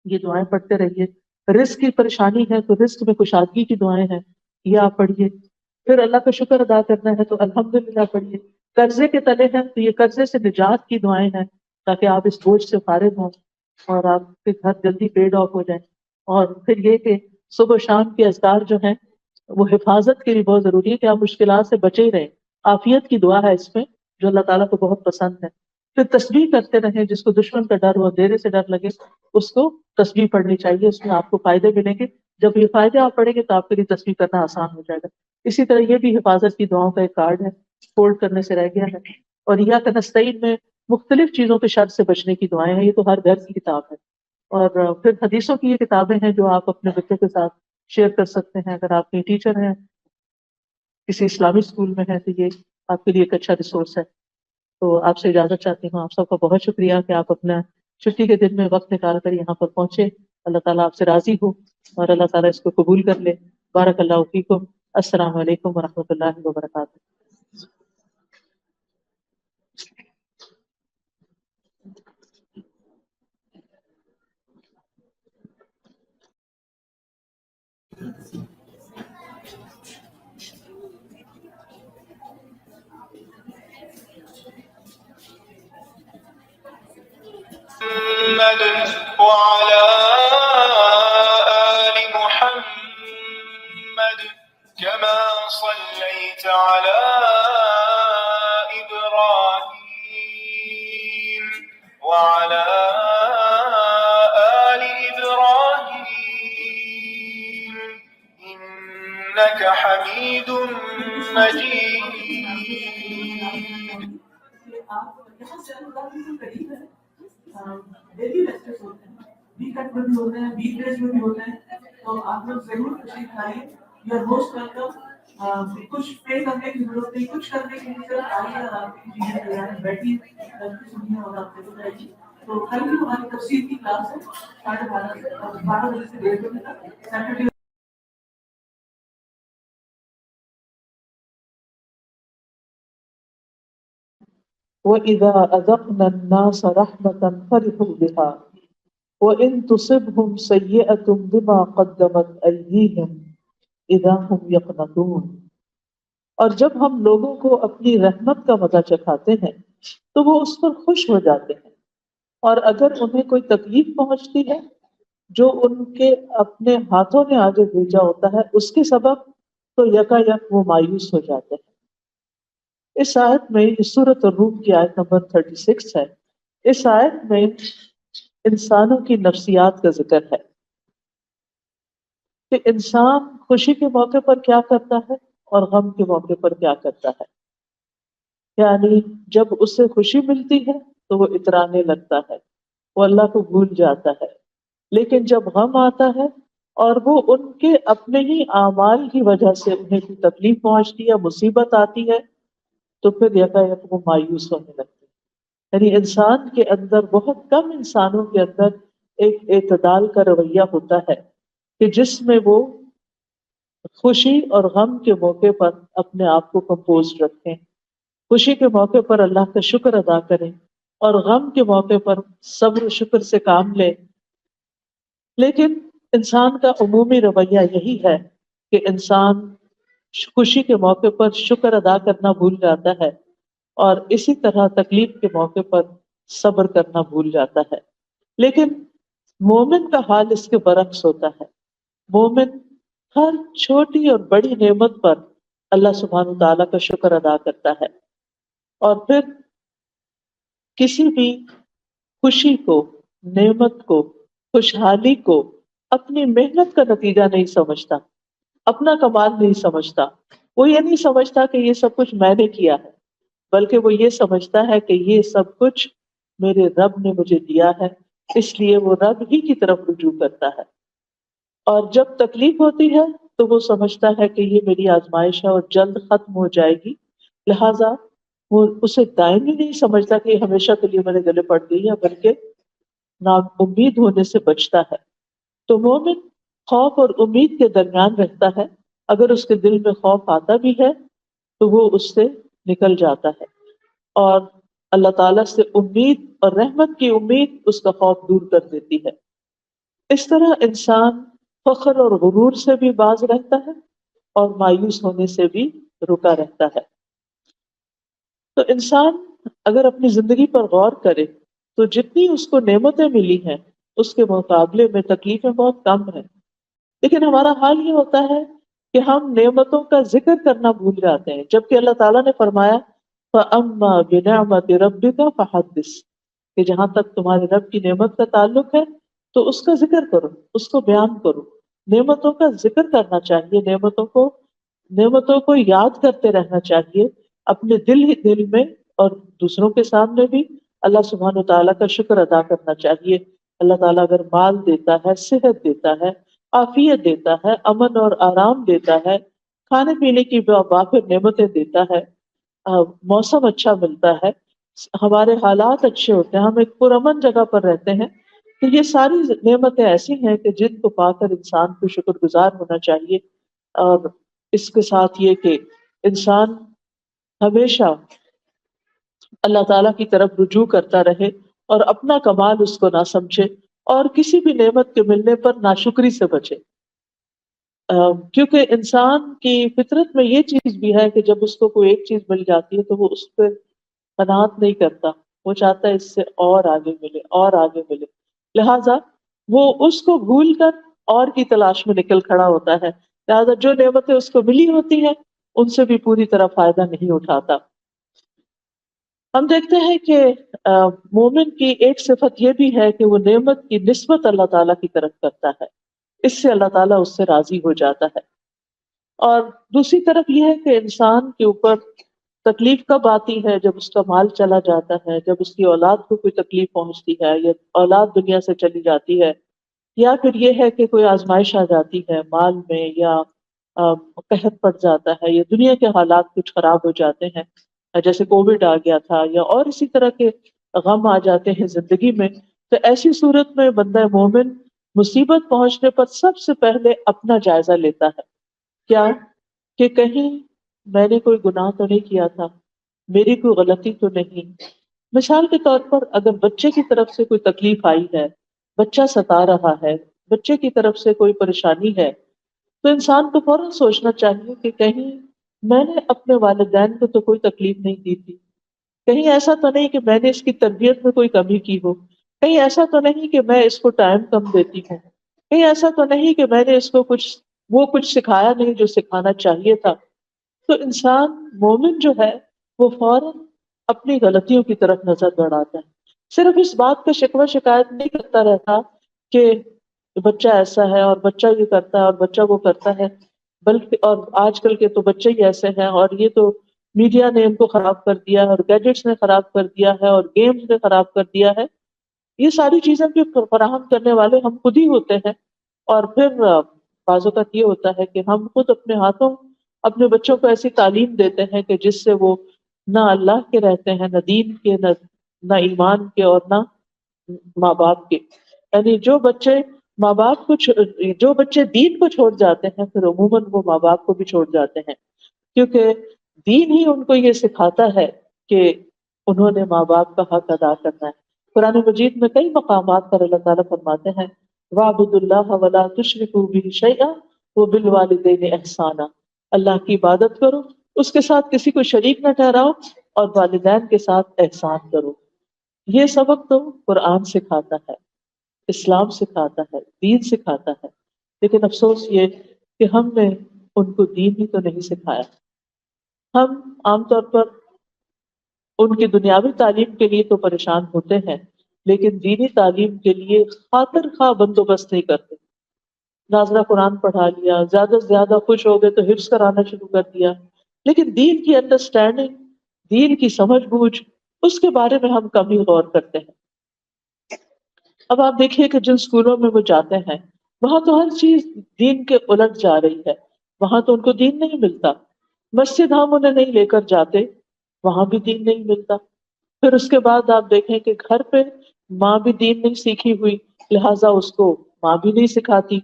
یہ دعائیں پڑھتے رہیے. رزق کی پریشانی ہے تو رزق میں کشادگی کی دعائیں ہیں، یہ آپ پڑھیے. پھر اللہ کا شکر ادا کرنا ہے تو الحمدللہ پڑھیے. قرضے کے تلے ہیں تو یہ قرضے سے نجات کی دعائیں ہیں تاکہ آپ اس بوجھ سے فارغ ہوں اور آپ کے گھر جلدی پیڈ آف ہو جائیں. اور پھر یہ کہ صبح و شام کے اذکار جو ہیں وہ حفاظت کے لیے بہت ضروری ہے کہ آپ مشکلات سے بچے ہی رہیں. عافیت کی دعا ہے اس میں جو اللہ تعالیٰ کو بہت پسند ہے. پھر تسبیح کرتے رہیں، جس کو دشمن کا ڈر ہو، اندھیرے سے ڈر لگے، اس کو تسبیح پڑھنی چاہیے، اس میں آپ کو فائدے ملیں گے. جب یہ فائدے آپ پڑھیں گے تو آپ کے لیے تسبیح کرنا آسان ہو جائے گا. اسی طرح یہ بھی حفاظت کی دعاؤں کا ایک کارڈ ہے، فولڈ کرنے سے رہ گیا ہے. اور ایاک نستعین میں مختلف چیزوں کے شر سے بچنے کی دعائیں ہیں، یہ تو ہر گھر کی کتاب ہے. اور پھر حدیثوں کی یہ کتابیں ہیں جو آپ اپنے بچوں کے ساتھ شیئر کر سکتے ہیں. اگر آپ کے ٹیچر ہیں، کسی اسلامی اسکول میں ہیں، تو یہ آپ کے لیے ایک اچھا ریسورس ہے. تو آپ سے اجازت چاہتی ہوں. آپ سب کا بہت شکریہ کہ آپ اپنا چھٹی کے دن میں وقت نکال کر یہاں پر پہنچے. اللہ تعالیٰ آپ سے راضی ہو اور اللہ تعالیٰ اس کو قبول کر لے. بارک اللہ فیکم. السلام علیکم ورحمۃ اللہ وبرکاتہ. محمد وعلى آل محمد كما صليت على إبراهيم وعلى آل إبراهيم إنك حميد مجيد. ڈیلی لیکچرز ہوتے ہیں، ویک اینڈ میں بھی ہوتے ہیں، ویک ڈیز میں بھی ہوتے ہیں. تو آپ لوگ ضرور تشریف لائیے. You are most welcome. کچھ پے کرنے کی ضرورت نہیں، کچھ کرنے کی نہیں، صرف آئیے اور آپ کی چیزیں تیار ہیں، بیٹھیے سنیے اور آپ دیکھ جائیے. تو کل بھی ہماری تفسیر کی کلاس ہے 12:30 سے اور 12 بجے سے 1:30 بجے تک سیٹرڈے. وَإِذَا أَذَقْنَا النَّاسَ رَحْمَةً فَرِحُوا بِهَا وَإِن تُصِبْهُمْ سَيِّئَةٌ بِمَا قَدَّمَتْ أَيْدِيهِمْ إِذَا هُمْ يَقْنَطُونَ. اور جب ہم لوگوں کو اپنی رحمت کا مزہ چکھاتے ہیں تو وہ اس پر خوش ہو جاتے ہیں، اور اگر انہیں کوئی تکلیف پہنچتی ہے جو ان کے اپنے ہاتھوں نے آگے بھیجا ہوتا ہے اس کے سبب، تو یکا یک وہ مایوس ہو جاتے ہیں. اس آیت میں، اس سورۃ الروم کی آیت نمبر 36 ہے، اس آیت میں انسانوں کی نفسیات کا ذکر ہے کہ انسان خوشی کے موقع پر کیا کرتا ہے اور غم کے موقع پر کیا کرتا ہے. یعنی جب اسے خوشی ملتی ہے تو وہ اترانے لگتا ہے، وہ اللہ کو بھول جاتا ہے. لیکن جب غم آتا ہے اور وہ ان کے اپنے ہی اعمال کی وجہ سے انہیں کوئی تکلیف پہنچتی ہے، مصیبت آتی ہے، تو پھر یکا یک وہ مایوس ہونے لگتے ہیں. یعنی انسان کے اندر، بہت کم انسانوں کے اندر ایک اعتدال کا رویہ ہوتا ہے کہ جس میں وہ خوشی اور غم کے موقع پر اپنے آپ کو کمپوز رکھیں، خوشی کے موقع پر اللہ کا شکر ادا کریں اور غم کے موقع پر صبر و شکر سے کام لیں. لیکن انسان کا عمومی رویہ یہی ہے کہ انسان خوشی کے موقع پر شکر ادا کرنا بھول جاتا ہے اور اسی طرح تکلیف کے موقع پر صبر کرنا بھول جاتا ہے. لیکن مومن کا حال اس کے برعکس ہوتا ہے. مومن ہر چھوٹی اور بڑی نعمت پر اللہ سبحانہ تعالیٰ کا شکر ادا کرتا ہے، اور پھر کسی بھی خوشی کو، نعمت کو، خوشحالی کو اپنی محنت کا نتیجہ نہیں سمجھتا، اپنا کمال نہیں سمجھتا. وہ یہ نہیں سمجھتا کہ یہ سب کچھ میں نے کیا ہے، بلکہ وہ یہ سمجھتا ہے کہ یہ سب کچھ میرے رب نے مجھے دیا ہے، اس لیے وہ رب ہی کی طرف رجوع کرتا ہے. اور جب تکلیف ہوتی ہے تو وہ سمجھتا ہے کہ یہ میری آزمائش ہے اور جلد ختم ہو جائے گی، لہٰذا وہ اسے دائمی نہیں سمجھتا کہ یہ ہمیشہ کے لیے میرے گلے پڑ گئی ہے، بلکہ نا امید ہونے سے بچتا ہے. تو مومن خوف اور امید کے درمیان رہتا ہے. اگر اس کے دل میں خوف آتا بھی ہے تو وہ اس سے نکل جاتا ہے، اور اللہ تعالیٰ سے امید اور رحمت کی امید اس کا خوف دور کر دیتی ہے. اس طرح انسان فخر اور غرور سے بھی باز رہتا ہے اور مایوس ہونے سے بھی رکا رہتا ہے. تو انسان اگر اپنی زندگی پر غور کرے تو جتنی اس کو نعمتیں ملی ہیں اس کے مقابلے میں تکلیفیں بہت کم ہیں. لیکن ہمارا حال یہ ہوتا ہے کہ ہم نعمتوں کا ذکر کرنا بھول جاتے ہیں، جبکہ اللہ تعالیٰ نے فرمایا فَأَمَّا بِنِعْمَةِ رَبِّكَ فَحَدِّثْ، کہ جہاں تک تمہارے رب کی نعمت کا تعلق ہے تو اس کا ذکر کرو، اس کو بیان کرو. نعمتوں کا ذکر کرنا چاہیے، نعمتوں کو یاد کرتے رہنا چاہیے اپنے دل ہی دل میں، اور دوسروں کے سامنے بھی اللہ سبحانہ و تعالیٰ کا شکر ادا کرنا چاہیے. اللہ تعالیٰ اگر مال دیتا ہے، صحت دیتا ہے، عافیت دیتا ہے، امن اور آرام دیتا ہے، کھانے پینے کی وافر نعمتیں دیتا ہے، موسم اچھا ملتا ہے، ہمارے حالات اچھے ہوتے ہیں، ہم ایک پرامن جگہ پر رہتے ہیں، تو یہ ساری نعمتیں ایسی ہیں کہ جن کو پا کر انسان کو شکر گزار ہونا چاہیے. اور اس کے ساتھ یہ کہ انسان ہمیشہ اللہ تعالیٰ کی طرف رجوع کرتا رہے اور اپنا کمال اس کو نہ سمجھے، اور کسی بھی نعمت کے ملنے پر ناشکری سے بچے. کیونکہ انسان کی فطرت میں یہ چیز بھی ہے کہ جب اس کو کوئی ایک چیز مل جاتی ہے تو وہ اس پہ قناعت نہیں کرتا، وہ چاہتا ہے اس سے اور آگے ملے اور آگے ملے. لہذا وہ اس کو بھول کر اور کی تلاش میں نکل کھڑا ہوتا ہے. لہذا جو نعمتیں اس کو ملی ہوتی ہیں ان سے بھی پوری طرح فائدہ نہیں اٹھاتا. ہم دیکھتے ہیں کہ مومن کی ایک صفت یہ بھی ہے کہ وہ نعمت کی نسبت اللہ تعالیٰ کی طرف کرتا ہے، اس سے اللہ تعالیٰ اس سے راضی ہو جاتا ہے. اور دوسری طرف یہ ہے کہ انسان کے اوپر تکلیف کب آتی ہے؟ جب اس کا مال چلا جاتا ہے، جب اس کی اولاد کو کوئی تکلیف پہنچتی ہے، یا اولاد دنیا سے چلی جاتی ہے، یا پھر یہ ہے کہ کوئی آزمائش آ جاتی ہے مال میں، یا قحط پڑ جاتا ہے، یا دنیا کے حالات کچھ خراب ہو جاتے ہیں جیسے کووڈ آ گیا تھا، یا اور اسی طرح کے غم آ جاتے ہیں زندگی میں. تو ایسی صورت میں بندہ مومن مصیبت پہنچنے پر سب سے پہلے اپنا جائزہ لیتا ہے. کیا؟ کہ کہیں میں نے کوئی گناہ تو نہیں کیا تھا، میری کوئی غلطی تو نہیں. مثال کے طور پر اگر بچے کی طرف سے کوئی تکلیف آئی ہے، بچہ ستا رہا ہے، بچے کی طرف سے کوئی پریشانی ہے، تو انسان کو فوراً سوچنا چاہیے کہ کہیں میں نے اپنے والدین کو تو کوئی تکلیف نہیں دی تھی، کہیں ایسا تو نہیں کہ میں نے اس کی تربیت میں کوئی کمی کی ہو، کہیں ایسا تو نہیں کہ میں اس کو ٹائم کم دیتی ہوں، کہیں ایسا تو نہیں کہ میں نے اس کو کچھ سکھایا نہیں جو سکھانا چاہیے تھا. تو انسان مومن جو ہے وہ فوراً اپنی غلطیوں کی طرف نظر دوڑاتا ہے. صرف اس بات کا شکوہ شکایت نہیں کرتا رہتا کہ بچہ ایسا ہے اور بچہ یہ کرتا ہے اور بچہ وہ کرتا ہے، بلکہ اور آج کل کے تو بچے ہی ایسے ہیں، اور یہ تو میڈیا نے ان کو خراب کر دیا ہے، اور گیجٹس نے خراب کر دیا ہے، اور گیمز نے خراب کر دیا ہے. یہ ساری چیزیں بھی فراہم کرنے والے ہم خود ہی ہوتے ہیں. اور پھر بعض اوقات یہ ہوتا ہے کہ ہم خود اپنے ہاتھوں اپنے بچوں کو ایسی تعلیم دیتے ہیں کہ جس سے وہ نہ اللہ کے رہتے ہیں، نہ دین کے، نہ ایمان کے، اور نہ ماں باپ کے. یعنی جو بچے دین کو چھوڑ جاتے ہیں پھر عموماً وہ ماں باپ کو بھی چھوڑ جاتے ہیں، کیونکہ دین ہی ان کو یہ سکھاتا ہے کہ انہوں نے ماں باپ کا حق ادا کرنا ہے. قرآن مجید میں کئی مقامات پر اللہ تعالیٰ فرماتے ہیں وَاعْبُدُوا اللَّهَ وَلَا تُشْرِكُوا بِهِ شَيْئًا وَبِالْوَالِدَيْنِ إِحْسَانًا، اللہ کی عبادت کرو، اس کے ساتھ کسی کو شریک نہ ٹھہراؤ، اور والدین کے ساتھ احسان کرو. یہ سبق تو قرآن سکھاتا ہے، اسلام سکھاتا ہے، دین سکھاتا ہے. لیکن افسوس یہ کہ ہم نے ان کو دین ہی تو نہیں سکھایا. ہم عام طور پر ان کی دنیاوی تعلیم کے لیے تو پریشان ہوتے ہیں، لیکن دینی تعلیم کے لیے خاطر خواہ بندوبست نہیں کرتے. ناظرہ قرآن پڑھا لیا، زیادہ سے زیادہ خوش ہو گئے تو حفظ کرانا شروع کر دیا، لیکن دین کی انڈرسٹینڈنگ، دین کی سمجھ بوجھ، اس کے بارے میں ہم کم ہی غور کرتے ہیں. اب آپ دیکھیے کہ جن اسکولوں میں وہ جاتے ہیں وہاں تو ہر چیز دین کے الٹ جا رہی ہے، وہاں تو ان کو دین نہیں ملتا. مسجد ہم انہیں نہیں لے کر جاتے، وہاں بھی دین نہیں ملتا. پھر اس کے بعد آپ دیکھیں کہ گھر پہ ماں بھی دین نہیں سیکھی ہوئی، لہٰذا اس کو ماں بھی نہیں سکھاتی.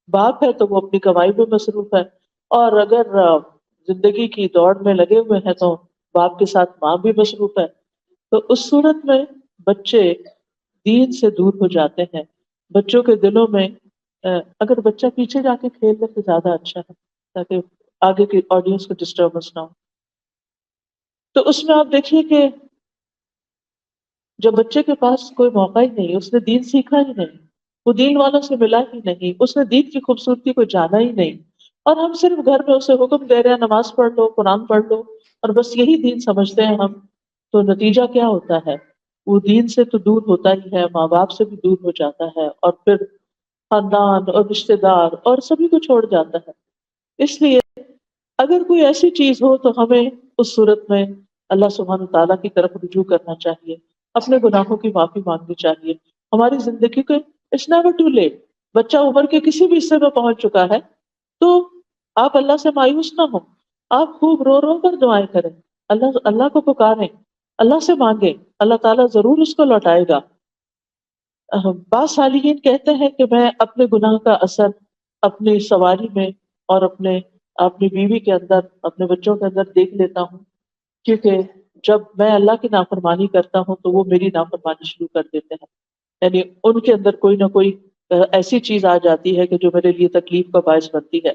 باپ ہے تو وہ اپنی کمائی میں مصروف ہے، اور اگر زندگی کی دوڑ میں لگے ہوئے ہیں تو باپ کے ساتھ ماں بھی مصروف ہے. تو اس صورت میں بچے دین سے دور ہو جاتے ہیں. بچوں کے دلوں میں اگر بچہ پیچھے جا کے کھیل لے تو زیادہ اچھا ہے، تاکہ آگے کی آڈینس کو ڈسٹربنس نہ ہو. تو اس میں آپ دیکھیے کہ جب بچے کے پاس کوئی موقع ہی نہیں، اس نے دین سیکھا ہی نہیں، وہ دین والوں سے ملا ہی نہیں، اس نے دین کی خوبصورتی کو جانا ہی نہیں، اور ہم صرف گھر میں اسے حکم دے رہے ہیں نماز پڑھ لو، قرآن پڑھ لو، اور بس یہی دین سمجھتے ہیں ہم، تو نتیجہ کیا ہوتا ہے؟ وہ دین سے تو دور ہوتا ہی ہے، ماں باپ سے بھی دور ہو جاتا ہے، اور پھر خاندان اور رشتے دار اور سبھی کو چھوڑ جاتا ہے. اس لیے اگر کوئی ایسی چیز ہو تو ہمیں اس صورت میں اللہ سبحانہ تعالیٰ کی طرف رجوع کرنا چاہیے، اپنے گناہوں کی معافی مانگنی چاہیے. ہماری زندگی کو اٹس نیور ٹو لیٹ. بچہ عمر کے کسی بھی حصے میں پہنچ چکا ہے تو آپ اللہ سے مایوس نہ ہوں، آپ خوب رو رو کر دعائیں کریں، اللہ کو پکاریں، اللہ سے مانگیں، اللہ تعالیٰ ضرور اس کو لوٹائے گا. بعض صالحین کہتے ہیں کہ میں اپنے گناہ کا اثر اپنی سواری میں اور اپنی بیوی کے اندر، اپنے بچوں کے اندر دیکھ لیتا ہوں، کیونکہ جب میں اللہ کی نافرمانی کرتا ہوں تو وہ میری نافرمانی شروع کر دیتے ہیں. یعنی ان کے اندر کوئی نہ کوئی ایسی چیز آ جاتی ہے کہ جو میرے لیے تکلیف کا باعث بنتی ہے.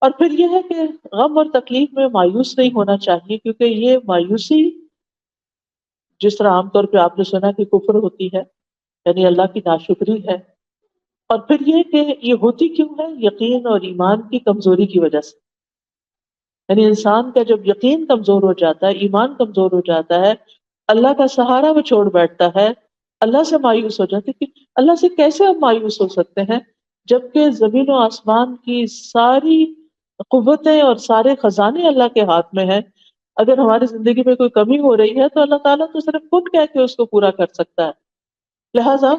اور پھر یہ ہے کہ غم اور تکلیف میں مایوس نہیں ہونا چاہیے، کیونکہ یہ مایوسی جس طرح عام طور پہ آپ نے سنا کہ کفر ہوتی ہے، یعنی اللہ کی ناشکری ہے. اور پھر یہ کہ یہ ہوتی کیوں ہے؟ یقین اور ایمان کی کمزوری کی وجہ سے. یعنی انسان کا جب یقین کمزور ہو جاتا ہے، ایمان کمزور ہو جاتا ہے، اللہ کا سہارا وہ چھوڑ بیٹھتا ہے، اللہ سے مایوس ہو جاتے کہ اللہ سے کیسے ہم مایوس ہو سکتے ہیں جبکہ زمین و آسمان کی ساری قوتیں اور سارے خزانے اللہ کے ہاتھ میں ہیں. اگر ہماری زندگی میں کوئی کمی ہو رہی ہے تو اللہ تعالیٰ تو صرف کن کہہ کے اس کو پورا کر سکتا ہے. لہذا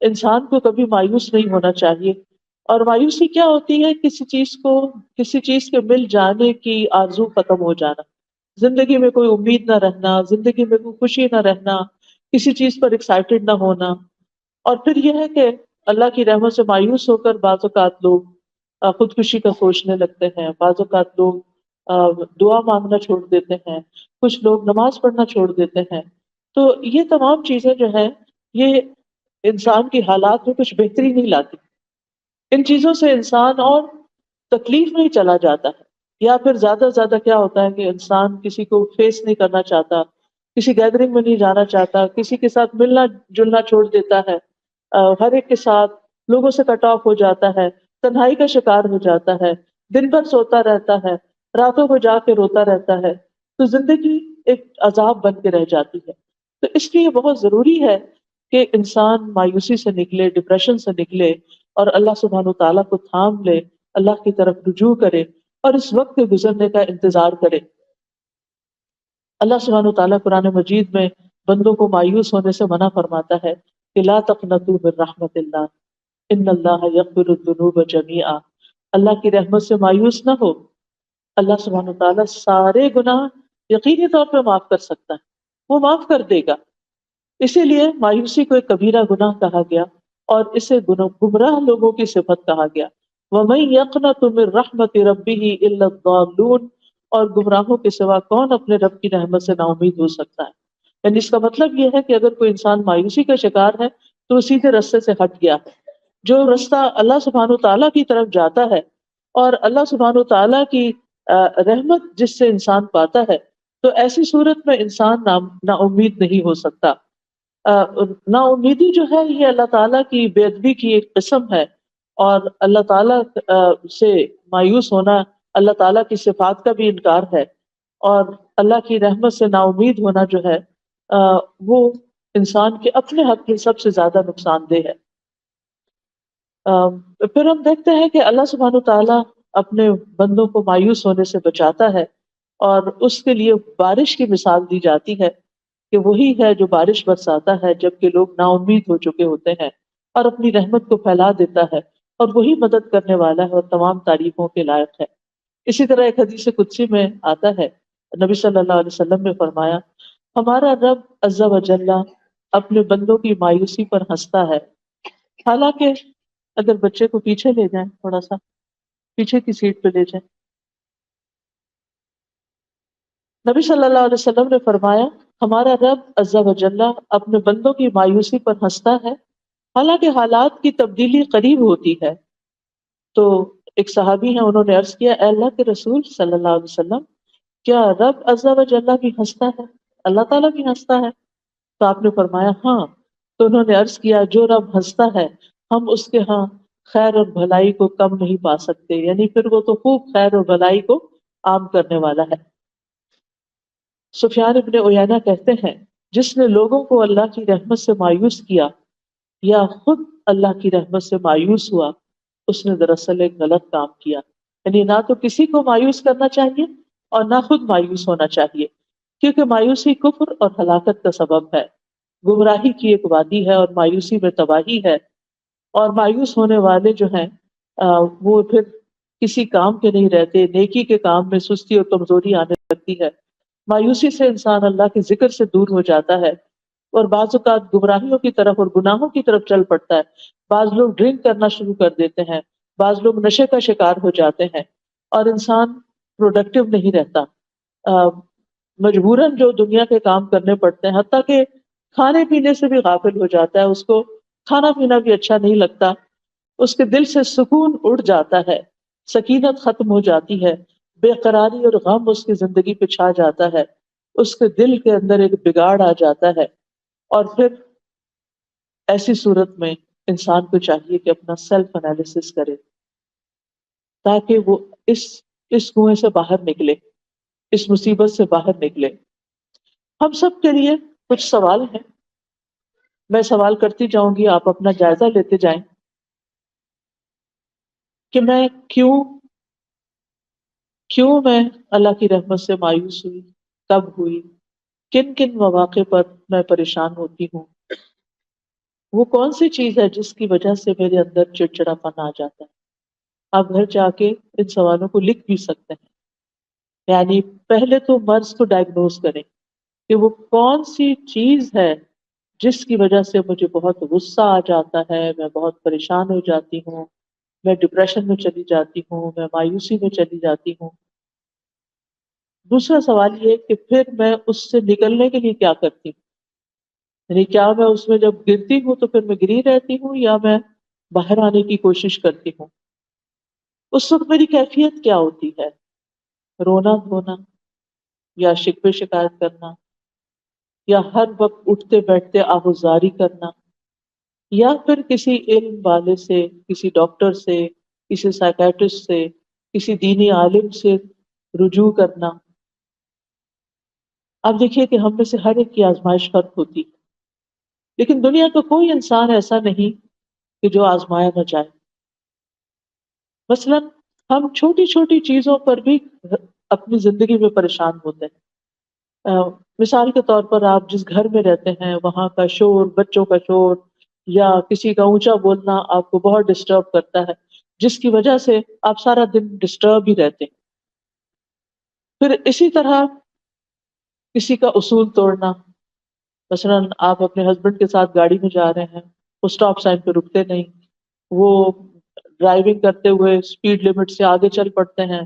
انسان کو کبھی مایوس نہیں ہونا چاہیے. اور مایوسی کیا ہوتی ہے؟ کسی چیز کے مل جانے کی آرزو ختم ہو جانا، زندگی میں کوئی امید نہ رہنا، زندگی میں کوئی خوشی نہ رہنا، کسی چیز پر ایکسائٹیڈ نہ ہونا. اور پھر یہ ہے کہ اللہ کی رحمت سے مایوس ہو کر بعض اوقات لوگ خودکشی کا سوچنے لگتے ہیں، بعض اوقات لوگ دعا مانگنا چھوڑ دیتے ہیں، کچھ لوگ نماز پڑھنا چھوڑ دیتے ہیں. تو یہ تمام چیزیں جو ہے یہ انسان کی حالات میں کچھ بہتری نہیں لاتی. ان چیزوں سے انسان اور تکلیف میں ہی چلا جاتا ہے. یا پھر زیادہ سے زیادہ کیا ہوتا ہے کہ انسان کسی کو فیس نہیں کرنا چاہتا، کسی گیدرنگ میں نہیں جانا چاہتا، کسی کے ساتھ ملنا جلنا چھوڑ دیتا ہے، ہر ایک کے ساتھ لوگوں سے کٹ آف ہو جاتا ہے، تنہائی کا شکار ہو جاتا ہے، دن بھر سوتا رہتا ہے، راتوں کو جا کے روتا رہتا ہے. تو زندگی ایک عذاب بن کے رہ جاتی ہے. تو اس لیے بہت ضروری ہے کہ انسان مایوسی سے نکلے، ڈپریشن سے نکلے، اور اللہ سبحانہ تعالیٰ کو تھام لے، اللہ کی طرف رجوع کرے اور اس وقت کے گزرنے کا انتظار کرے. اللہ سبحانہ تعالیٰ قرآن مجید میں بندوں کو مایوس ہونے سے منع فرماتا ہے کہ لا تقنطوا من رحمت اللہ ان اللہ یغفر الذنوب جميعا. اللہ کی رحمت سے مایوس نہ ہو، اللہ سبحانہ تعالیٰ سارے گناہ یقینی طور پہ معاف کر سکتا ہے، وہ معاف کر دے گا. اسی لیے مایوسی کو ایک کبیرہ گناہ کہا گیا اور اسے گمراہ لوگوں کی صفت کہا گیا. وَمَن يَقْنَطُ مِن رَحْمَةِ رَبِّهِ إِلَّا الضَّالُّونَ. اور گمراہوں کے سوا کون اپنے رب کی رحمت سے نا امید ہو سکتا ہے؟ یعنی اس کا مطلب یہ ہے کہ اگر کوئی انسان مایوسی کا شکار ہے تو وہ سیدھے رستے سے ہٹ گیا ہے. جو رستہ اللہ سبحانہ تعالیٰ کی طرف جاتا ہے اور اللہ سبحانہ تعالیٰ کی رحمت جس سے انسان پاتا ہے، تو ایسی صورت میں انسان نا امید نہیں ہو سکتا. نا امیدی جو ہے یہ اللہ تعالیٰ کی بے ادبی کی ایک قسم ہے، اور اللہ تعالیٰ سے مایوس ہونا اللہ تعالیٰ کی صفات کا بھی انکار ہے، اور اللہ کی رحمت سے نا امید ہونا جو ہے وہ انسان کے اپنے حق میں سب سے زیادہ نقصان دہ ہے. پھر ہم دیکھتے ہیں کہ اللہ سبحانہ تعالیٰ اپنے بندوں کو مایوس ہونے سے بچاتا ہے، اور اس کے لیے بارش کی مثال دی جاتی ہے کہ وہی ہے جو بارش برساتا ہے جبکہ لوگ نا امید ہو چکے ہوتے ہیں، اور اپنی رحمت کو پھیلا دیتا ہے، اور وہی مدد کرنے والا ہے اور تمام تعریفوں کے لائق ہے. اسی طرح ایک حدیث قدسی میں آتا ہے، نبی صلی اللہ علیہ وسلم نے فرمایا ہمارا رب عز و جل اپنے بندوں کی مایوسی پر ہنستا ہے. حالانکہ اگر بچے کو پیچھے لے جائیں، تھوڑا سا پیچھے کی سیٹ پہ لے جائیں، نبی صلی اللہ علیہ وسلم نے فرمایا ہمارا رب عز و جل اپنے بندوں کی مایوسی پر ہنستا ہے، حالانکہ حالات کی تبدیلی قریب ہوتی ہے. تو ایک صحابی ہیں، انہوں نے عرض کیا اے اللہ کے رسول صلی اللہ علیہ وسلم، کیا رب عز و جل بھی ہنستا ہے؟ اللہ تعالیٰ بھی ہنستا ہے؟ تو آپ نے فرمایا ہاں. تو انہوں نے عرض کیا جو رب ہنستا ہے ہم اس کے ہاں خیر اور بھلائی کو کم نہیں پا سکتے، یعنی پھر وہ تو خوب خیر اور بھلائی کو عام کرنے والا ہے. سفیان ابن عیینہ کہتے ہیں جس نے لوگوں کو اللہ کی رحمت سے مایوس کیا یا خود اللہ کی رحمت سے مایوس ہوا، اس نے دراصل ایک غلط کام کیا. یعنی نہ تو کسی کو مایوس کرنا چاہیے اور نہ خود مایوس ہونا چاہیے، کیونکہ مایوسی کفر اور ہلاکت کا سبب ہے. گمراہی کی ایک وادی ہے اور مایوسی میں تباہی ہے. اور مایوس ہونے والے جو ہیں وہ پھر کسی کام کے نہیں رہتے، نیکی کے کام میں سستی اور کمزوری آنے لگتی ہے. مایوسی سے انسان اللہ کے ذکر سے دور ہو جاتا ہے اور بعض اوقات گمراہیوں کی طرف اور گناہوں کی طرف چل پڑتا ہے. بعض لوگ ڈرنک کرنا شروع کر دیتے ہیں، بعض لوگ نشے کا شکار ہو جاتے ہیں اور انسان پروڈکٹیو نہیں رہتا. مجبوراً جو دنیا کے کام کرنے پڑتے ہیں، حتیٰ کہ کھانے پینے سے بھی غافل ہو جاتا ہے، اس کو کھانا پینا بھی اچھا نہیں لگتا، اس کے دل سے سکون اڑ جاتا ہے، سکینت ختم ہو جاتی ہے، بے قراری اور غم اس کی زندگی پہ چھا جاتا ہے، اس کے دل کے اندر ایک بگاڑ آ جاتا ہے. اور پھر ایسی صورت میں انسان کو چاہیے کہ اپنا سیلف انالیسس کرے تاکہ وہ اس کنویں سے باہر نکلے، اس مصیبت سے باہر نکلے. ہم سب کے لیے کچھ سوال ہیں، میں سوال کرتی جاؤں گی، آپ اپنا جائزہ لیتے جائیں کہ میں کیوں میں اللہ کی رحمت سے مایوس ہوئی، کب ہوئی، کن کن مواقع پر میں پریشان ہوتی ہوں، وہ کون سی چیز ہے جس کی وجہ سے میرے اندر چڑچڑا پن آ جاتا ہے. آپ گھر جا کے ان سوالوں کو لکھ بھی سکتے ہیں. یعنی پہلے تو مرض کو ڈائگنوز کریں کہ وہ کون سی چیز ہے جس کی وجہ سے مجھے بہت غصہ آ جاتا ہے، میں بہت پریشان ہو جاتی ہوں، میں ڈپریشن میں چلی جاتی ہوں، میں مایوسی میں چلی جاتی ہوں. دوسرا سوال یہ کہ پھر میں اس سے نکلنے کے لیے کیا کرتی ہوں. یعنی کیا میں اس میں جب گرتی ہوں تو پھر میں گری رہتی ہوں یا میں باہر آنے کی کوشش کرتی ہوں. اس وقت میری کیفیت کیا ہوتی ہے، رونا دھونا یا شکوے شکایت کرنا یا ہر وقت اٹھتے بیٹھتے آہوزاری کرنا یا پھر کسی علم والے سے، کسی ڈاکٹر سے، کسی سائیکیٹرسٹ سے، کسی دینی عالم سے رجوع کرنا. اب دیکھیے کہ ہم میں سے ہر ایک کی آزمائش فرق ہوتی، لیکن دنیا کا کوئی انسان ایسا نہیں کہ جو آزمایا نہ جائے. مثلا ہم چھوٹی چھوٹی چیزوں پر بھی اپنی زندگی میں پریشان ہوتے ہیں. مثال کے طور پر آپ جس گھر میں رہتے ہیں وہاں کا شور، بچوں کا شور یا کسی کا اونچا بولنا آپ کو بہت ڈسٹرب کرتا ہے، جس کی وجہ سے آپ سارا دن ڈسٹرب ہی رہتے ہیں. پھر اسی طرح کسی کا اصول توڑنا، مثلا آپ اپنے ہسبینڈ کے ساتھ گاڑی میں جا رہے ہیں، وہ اسٹاپ سائن پہ رکتے نہیں، وہ ڈرائیونگ کرتے ہوئے اسپیڈ لمٹ سے آگے چل پڑتے ہیں.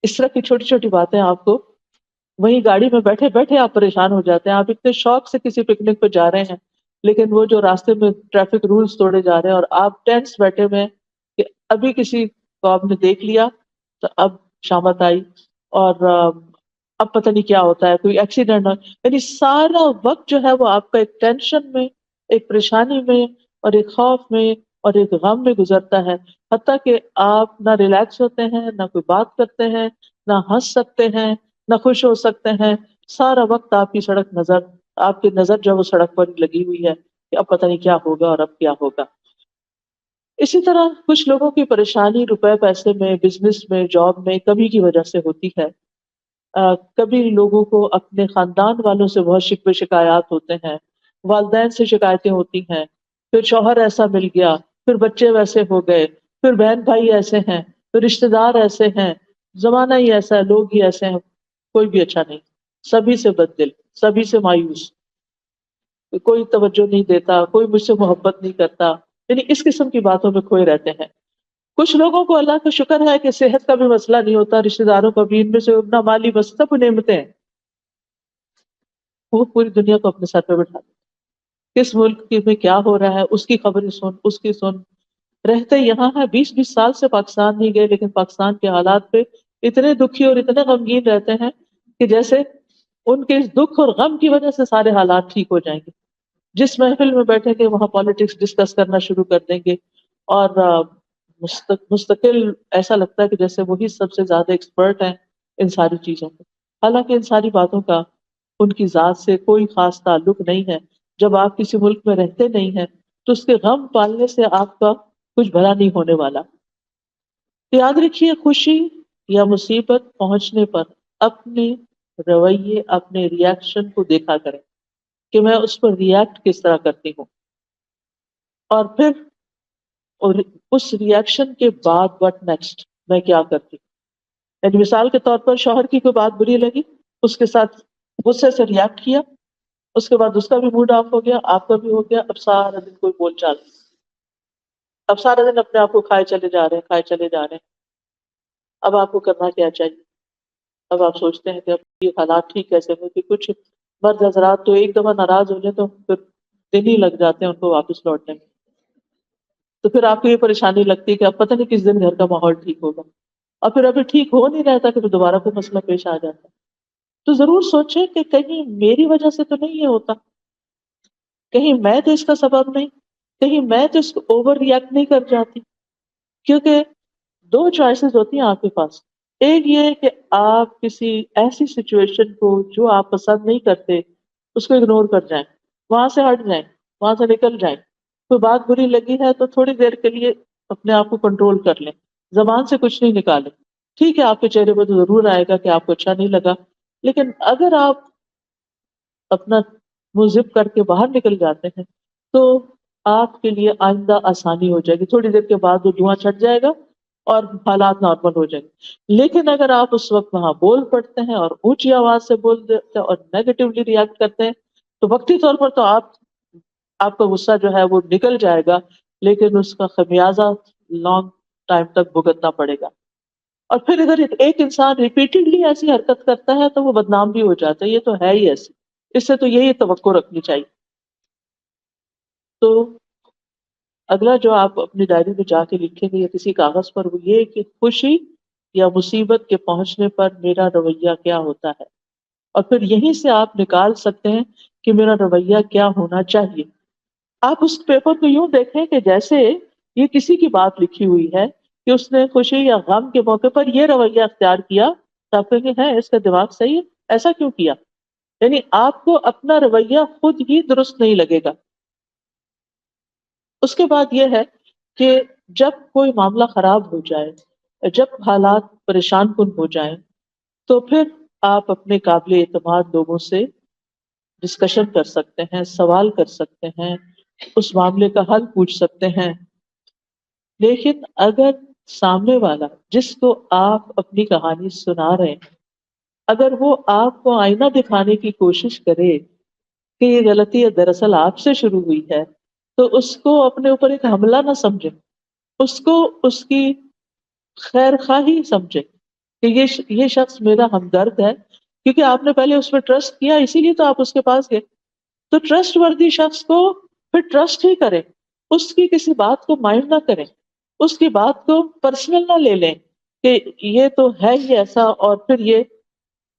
اس طرح کی چھوٹی چھوٹی باتیں آپ کو وہیں گاڑی میں بیٹھے بیٹھے آپ پریشان ہو جاتے ہیں. آپ اتنے شوق سے کسی پکنک پہ جا رہے ہیں لیکن وہ جو راستے میں ٹریفک رولز توڑے جا رہے ہیں اور آپ ٹینس بیٹھے ہوئے ہیں کہ ابھی کسی کو آپ نے دیکھ لیا تو اب شامت آئی اور اب پتہ نہیں کیا ہوتا ہے، کوئی ایکسیڈنٹ. یعنی سارا وقت جو ہے وہ آپ کا ایک ٹینشن میں، ایک پریشانی میں اور ایک خوف میں اور ایک غم میں گزرتا ہے، حتیٰ کہ آپ نہ ریلیکس ہوتے ہیں، نہ کوئی بات کرتے ہیں، نہ ہنس سکتے ہیں، نہ خوش ہو سکتے ہیں. سارا وقت آپ کی نظر جو ہے وہ سڑک پر لگی ہوئی ہے کہ اب پتہ نہیں کیا ہوگا اور اب کیا ہوگا. اسی طرح کچھ لوگوں کی پریشانی روپے پیسے میں، بزنس میں، جاب میں کمی کی وجہ سے ہوتی ہے. کبھی لوگوں کو اپنے خاندان والوں سے بہت شکوے شکایات ہوتے ہیں، والدین سے شکایتیں ہوتی ہیں، پھر شوہر ایسا مل گیا، پھر بچے ویسے ہو گئے، پھر بہن بھائی ایسے ہیں، پھر رشتے دار ایسے ہیں، زمانہ ہی ایسا ہے، لوگ ہی ایسے ہیں، کوئی بھی اچھا نہیں، سبھی سے بددل، سبھی سے مایوس، کوئی توجہ نہیں دیتا، کوئی مجھ سے محبت نہیں کرتا. یعنی اس قسم کی باتوں میں کھوئے رہتے ہیں. کچھ لوگوں کو اللہ کا شکر ہے کہ صحت کا بھی مسئلہ نہیں ہوتا، رشتے داروں کا بھی، ان میں سے اپنا مالی مسئلہ سب نعمتیں ہیں، وہ پوری دنیا کو اپنے سر پہ بٹھا دیں. کس ملک میں کیا ہو رہا ہے اس کی خبریں سن، اس کی سن. رہتے یہاں ہے، 20 سال سے پاکستان نہیں گئے، لیکن پاکستان کے حالات پہ اتنے دکھی اور اتنے غمگین رہتے ہیں کہ جیسے ان کے اس دکھ اور غم کی وجہ سے سارے حالات ٹھیک ہو جائیں گے. جس محفل میں بیٹھے گے وہاں پالیٹکس ڈسکس کرنا شروع کر دیں گے، اور مستقل ایسا لگتا ہے کہ جیسے وہی سب سے زیادہ ایکسپرٹ ہیں ان ساری چیزوں میں. حالانکہ ان ساری باتوں کا ان کی ذات سے کوئی خاص تعلق نہیں ہے. جب آپ کسی ملک میں رہتے نہیں ہیں تو اس کے غم پالنے سے آپ کا کچھ بھلا نہیں ہونے والا. یاد رکھیے، خوشی یا مصیبت پہنچنے پر اپنے رویے، اپنے ریاکشن کو دیکھا کریں کہ میں اس پر ریاکٹ کس طرح کرتی ہوں، اور پھر اور اس ریاکشن کے بعد وٹ نیکسٹ، میں کیا کرتی ہوں. یعنی مثال کے طور پر شوہر کی کوئی بات بری لگی، اس کے ساتھ غصے سے ریاکٹ کیا، اس کے بعد اس کا بھی موڈ آف ہو گیا، آپ کا بھی ہو گیا. اب سارا دن کوئی بول چال نہیں، اب سارا دن اپنے آپ کو کھائے چلے جا رہے ہیں، کھائے چلے جا رہے ہیں. اب آپ کو کرنا کیا چاہیے؟ اب آپ سوچتے ہیں کہ اب یہ حالات ٹھیک کیسے ہوں، کہ کچھ مرد حضرات تو ایک دفعہ ناراض ہو جائے تو پھر دن ہی لگ جاتے ہیں ان کو واپس لوٹنے میں. تو پھر آپ کو یہ پریشانی لگتی ہے کہ اب پتہ نہیں کس دن گھر کا ماحول ٹھیک ہوگا، اور پھر ابھی ٹھیک ہو نہیں رہتا کہ پھر دوبارہ کوئی مسئلہ پیش آ جاتا ہے. تو ضرور سوچیں کہ کہیں میری وجہ سے تو نہیں یہ ہوتا، کہیں میں تو اس کا سبب نہیں، کہیں میں تو اس کو اوور ریئیکٹ نہیں کر جاتی. کیونکہ دو چوائسز ہوتی ہیں آپ کے پاس. ایک یہ کہ آپ کسی ایسی سچویشن کو جو آپ پسند نہیں کرتے اس کو اگنور کر جائیں، وہاں سے ہٹ جائیں، وہاں سے نکل جائیں. کوئی بات بری لگی ہے تو تھوڑی دیر کے لیے اپنے آپ کو کنٹرول کر لیں، زبان سے کچھ نہیں نکالیں. ٹھیک ہے آپ کے چہرے پہ تو ضرور آئے گا کہ آپ کو اچھا نہیں لگا، لیکن اگر آپ اپنا منہ زپ کر کے باہر نکل جاتے ہیں تو آپ کے لیے آئندہ آسانی ہو جائے گی. تھوڑی دیر کے بعد وہ دھواں چھٹ جائے گا اور حالات نارمل ہو جائیں گے. لیکن اگر آپ اس وقت وہاں بول پڑتے ہیں اور اونچی آواز سے بول دیتے ہیں اور نیگیٹولی ریئیکٹ کرتے ہیں تو وقتی طور پر تو آپ کا غصہ جو ہے وہ نکل جائے گا، لیکن اس کا خمیازہ لانگ ٹائم تک بھگتنا پڑے گا. اور پھر اگر ایک انسان ریپیٹڈلی ایسی حرکت کرتا ہے تو وہ بدنام بھی ہو جاتا ہے. یہ تو ہے ہی ایسی، اس سے تو یہی توقع رکھنی چاہیے. تو اگلا جو آپ اپنی ڈائری میں جا کے لکھیں گے یا کسی کاغذ پر، وہ یہ کہ خوشی یا مصیبت کے پہنچنے پر میرا رویہ کیا ہوتا ہے، اور پھر یہیں سے آپ نکال سکتے ہیں کہ میرا رویہ کیا ہونا چاہیے. آپ اس پیپر کو یوں دیکھیں کہ جیسے یہ کسی کی بات لکھی ہوئی ہے کہ اس نے خوشی یا غم کے موقع پر یہ رویہ اختیار کیا، تو آپ کہیں گے ہے اس کا دماغ صحیح ہے، ایسا کیوں کیا؟ یعنی آپ کو اپنا رویہ خود ہی درست نہیں لگے گا. اس کے بعد یہ ہے کہ جب کوئی معاملہ خراب ہو جائے، جب حالات پریشان کن ہو جائیں، تو پھر آپ اپنے قابل اعتماد لوگوں سے ڈسکشن کر سکتے ہیں، سوال کر سکتے ہیں، اس معاملے کا حل پوچھ سکتے ہیں. لیکن اگر سامنے والا جس کو آپ اپنی کہانی سنا رہے ہیں، اگر وہ آپ کو آئینہ دکھانے کی کوشش کرے کہ یہ غلطی دراصل آپ سے شروع ہوئی ہے، تو اس کو اپنے اوپر ایک حملہ نہ سمجھے، اس کو اس کی خیر خواہی سمجھے کہ یہ شخص میرا ہمدرد ہے، کیونکہ آپ نے پہلے اس پہ ٹرسٹ کیا، اسی لیے تو آپ اس کے پاس گئے. تو ٹرسٹ وردی شخص کو پھر ٹرسٹ ہی کریں، اس کی کسی بات کو مائنڈ نہ کریں، اس کی بات کو پرسنل نہ لے لیں کہ یہ تو ہے ہی ایسا. اور پھر یہ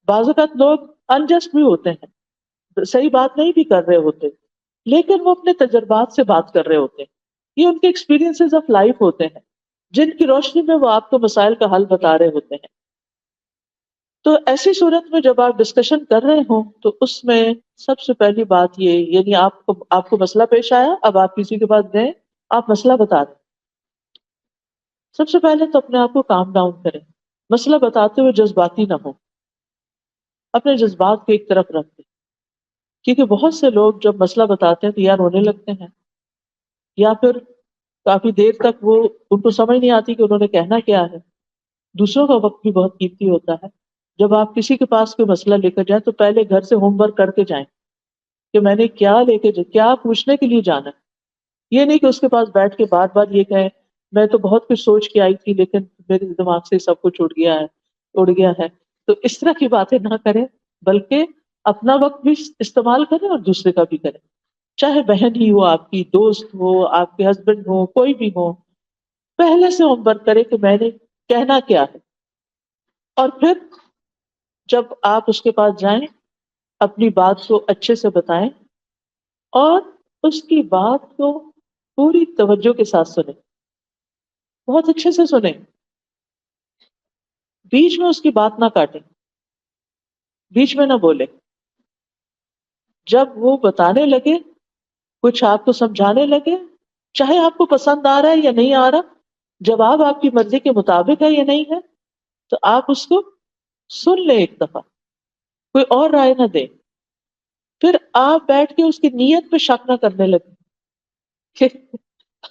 بعض اوقات لوگ انجسٹ بھی ہوتے ہیں، صحیح بات نہیں بھی کر رہے ہوتے، لیکن وہ اپنے تجربات سے بات کر رہے ہوتے ہیں. یہ ان کے ایکسپیرینسز آف لائف ہوتے ہیں جن کی روشنی میں وہ آپ کو مسائل کا حل بتا رہے ہوتے ہیں. تو ایسی صورت میں جب آپ ڈسکشن کر رہے ہوں تو اس میں سب سے پہلی بات یہ، یعنی آپ کو مسئلہ پیش آیا، اب آپ کسی کے پاس گئے، آپ مسئلہ بتا دیں. سب سے پہلے تو اپنے آپ کو کام ڈاؤن کریں، مسئلہ بتاتے ہوئے جذباتی نہ ہو، اپنے جذبات کو ایک طرف رکھ دیں. کیونکہ بہت سے لوگ جب مسئلہ بتاتے ہیں تو یا رونے لگتے ہیں، یا پھر کافی دیر تک ان کو سمجھ نہیں آتی کہ انہوں نے کہنا کیا ہے. دوسروں کا وقت بھی بہت قیمتی ہوتا ہے. جب آپ کسی کے پاس کوئی مسئلہ لے کر جائیں تو پہلے گھر سے ہوم ورک کر کے جائیں کہ میں نے کیا پوچھنے کے لیے جانا ہے. یہ نہیں کہ اس کے پاس بیٹھ کے بار بار یہ کہیں میں تو بہت کچھ سوچ کے آئی تھی لیکن میرے دماغ سے سب کچھ اڑ گیا ہے. تو اس طرح کی باتیں نہ کریں، بلکہ اپنا وقت بھی استعمال کریں اور دوسرے کا بھی کریں. چاہے بہن ہی ہو آپ کی، دوست ہو، آپ کے ہسبینڈ ہو، کوئی بھی ہو، پہلے سے ہوم ورک کرے کہ میں نے کہنا کیا ہے، اور پھر جب آپ اس کے پاس جائیں اپنی بات کو اچھے سے بتائیں اور اس کی بات کو پوری توجہ کے ساتھ سنیں، بہت اچھے سے سنیں، بیچ میں اس کی بات نہ کاٹیں، بیچ میں نہ بولیں۔ جب وہ بتانے لگے، کچھ آپ کو سمجھانے لگے، چاہے آپ کو پسند آ رہا ہے یا نہیں آ رہا، جواب آپ کی مرضی کے مطابق ہے یا نہیں ہے، تو آپ اس کو سن لیں ایک دفعہ، کوئی اور رائے نہ دیں۔ پھر آپ بیٹھ کے اس کی نیت پہ شک نہ کرنے لگے کہ